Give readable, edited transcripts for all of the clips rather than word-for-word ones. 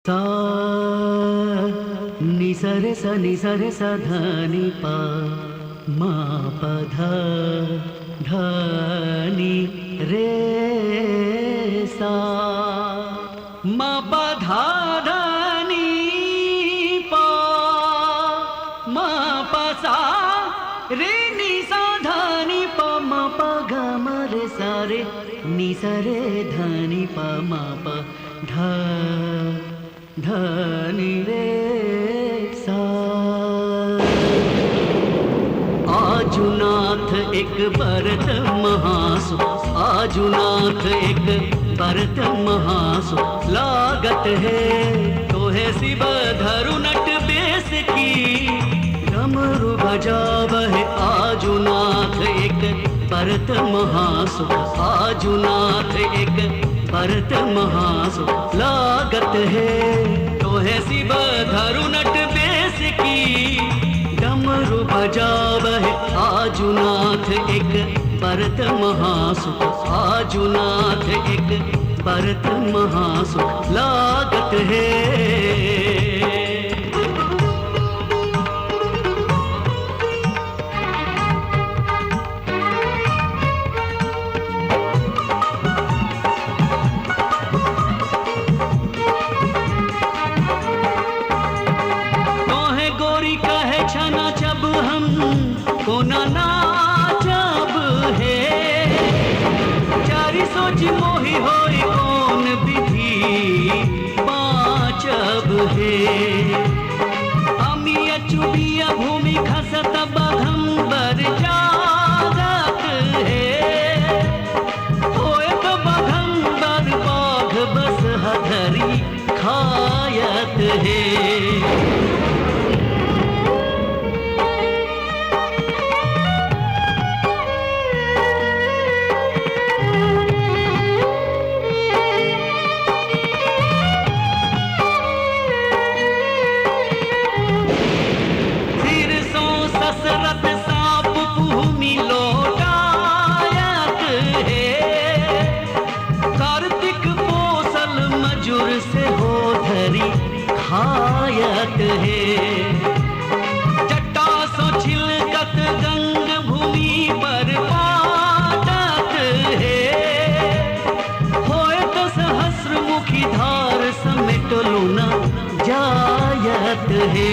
सा नि सा रे सा ध नि पा मा पा ध नि रे सा मा पा ध नि पा मा पा सा रे नि सा ध नि पा मा पा ग म रे सा रे नि सा रे ध नि पा मा पा ध नि रे सा। आजुनाथ एक भरत महासु, आजुनाथ एक भरत महासु, लागत है तो है शिव धरु नट बेस की, डमरू बजावह आजुनाथ एक भरत महासु, आजुनाथ एक भरत महासु, लागत है तो है शिव धरु नट बेस की, डमरू बजावह आजुनाथ एक भरत महासु, आजुनाथ एक भरत महासु, लागत है। जब हम कोना नाचब है, चारी सोच मोही होई कौन विधि बाचब है। अमिया चुबिया भूमि खसत बघम्बर जागत है, होए तो बघम्बर बाघ बस हधरी खायत है। दशरथ सांप भूमि लौटायत है, कार्तिक पोसल मजूर से हो धरी खायत है। जट्टा सो छिलकत गंग भूमि पर पाटत है, होए तो सहस्र मुखी धार समेट लूना जायत है।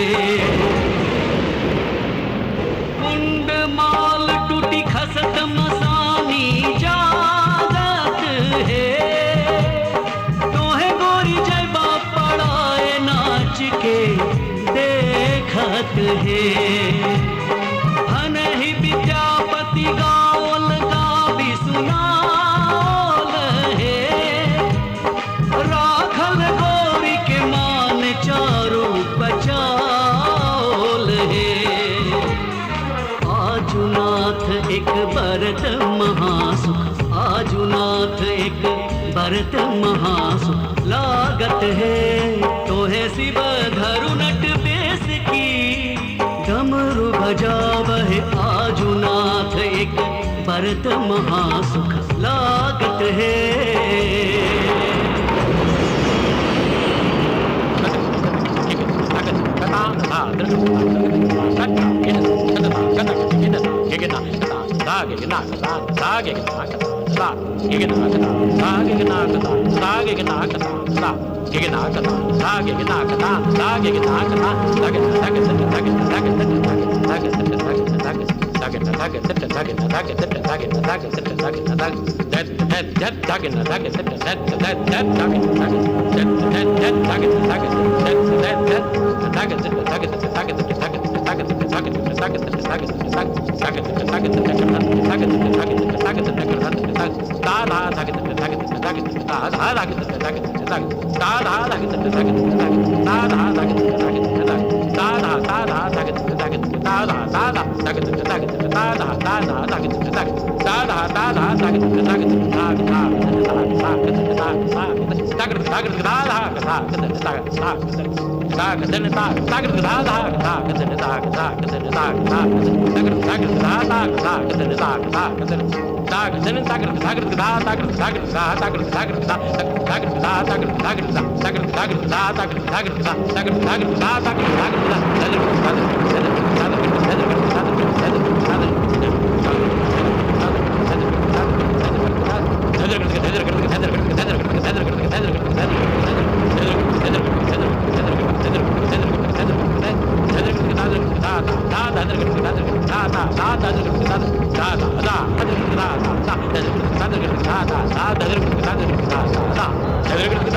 कुंड माल टूटी खसत मसानी जागत है, तोहे गोरी जयबा पड़ाए नाच के देखत है। हनहि विद्यापति गावल गावी सुनावल है, राखल गोरी के मान चारू बचावल है। आजुनाथ एक भरत महासु, आजुनाथ एक भरत महासु, लागत है तो है शिव धरु नट बेस की, डमरू बजावह आजुनाथ एक भरत महासु, लागत है। da